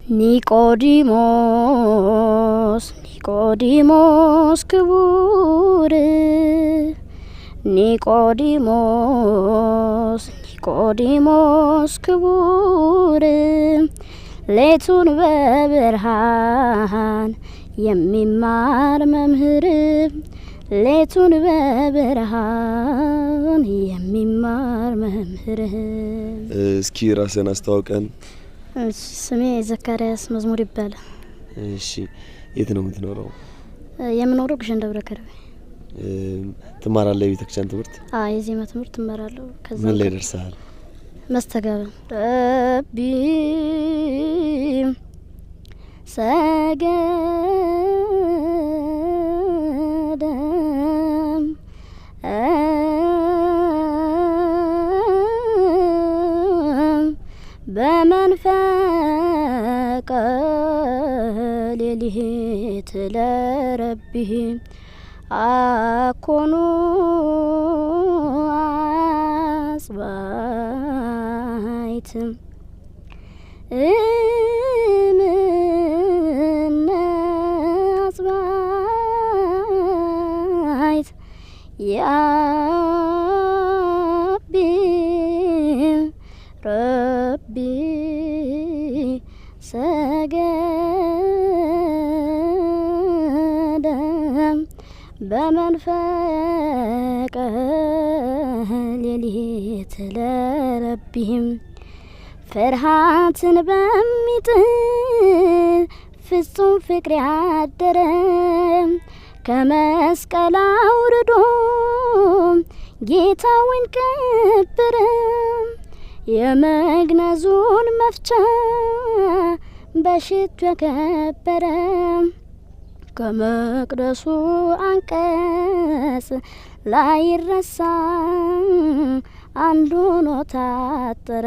ኒቆዲሞስ ኒቆዲሞስ ክቡር ኒቆዲሞስ ኒቆዲሞስ ክቡር ሌቱን በብርሃን የሚማር መምህር ሌቱን በብርሃን የሚማር መምህር እስኪ ራስን አስተዋውቀን ስሜ ዘካሪያስ መዝሙር ይባላል እሺ የት ነው የምትኖረው የምኖረው ግሸን ደብረ ከርቤ ትማራለህ የቤተክርስቲያን ትምህርት የዜማ ትምህርት እማራለሁ ከዛ ምን ላይ ደርሰሃል መስተጋባ ረቢ ሰገደም በመንፈቀ ሌሊት ለረቢህ አኮኑ አጽባይት እምነ አጽባይት ያቢ ረቢ ሰገደ በመንፈቀ ሌሊት ለረቢህም ፍርሃትን በሚጥል ፍጹም ፍቅር ያደረ ከመስቀል አውርዶ ጌታውን ቀበረ የመግነዙን መፍቻ በሽቱ የከበረ ከመቅደሱ አንቀጽ ላይረሳ አንዱ ነው ታጠረ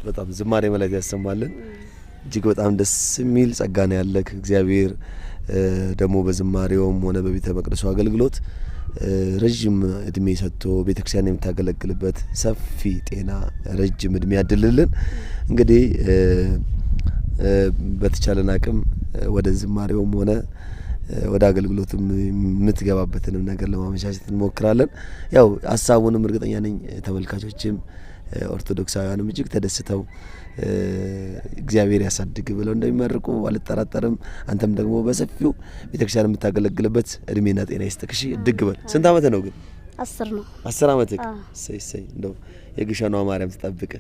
በጣም ዝማሬ መላእክት ያሰማልን እጅግ በጣም ደስ የሚል ጸጋ ነው ያለክ እግዚአብሔር ደግሞ በዝማሬውም ሆነ በቤተ መቅደሱ አገልግሎት ረጅም እድሜ ሰጥቶ ቤተክርስቲያን የምታገለግልበት ሰፊ ጤና ረጅም እድሜ ያድልልን እንግዲህ በተቻለን አቅም ወደ ዝማሬውም ሆነ ወደ አገልግሎትም የምትገባበትንም ነገር ለማመቻቸት እንሞክራለን ያው ሐሳቡንም እርግጠኛ ነኝ ተመልካቾችም ኦርቶዶክሳውያንም እጅግ ተደስተው እግዚአብሔር ያሳድግ ብለው እንደሚመርቁ አልጠራጠርም አንተም ደግሞ በሰፊው ቤተክርስቲያን የምታገለግልበት እድሜና ጤና ይስጥክሽ ድግበል ስንት አመት ነው ግን 10 ነው 10 አመትክ ሰይ እንደው የግሸኗ ማርያም ተጠብቀ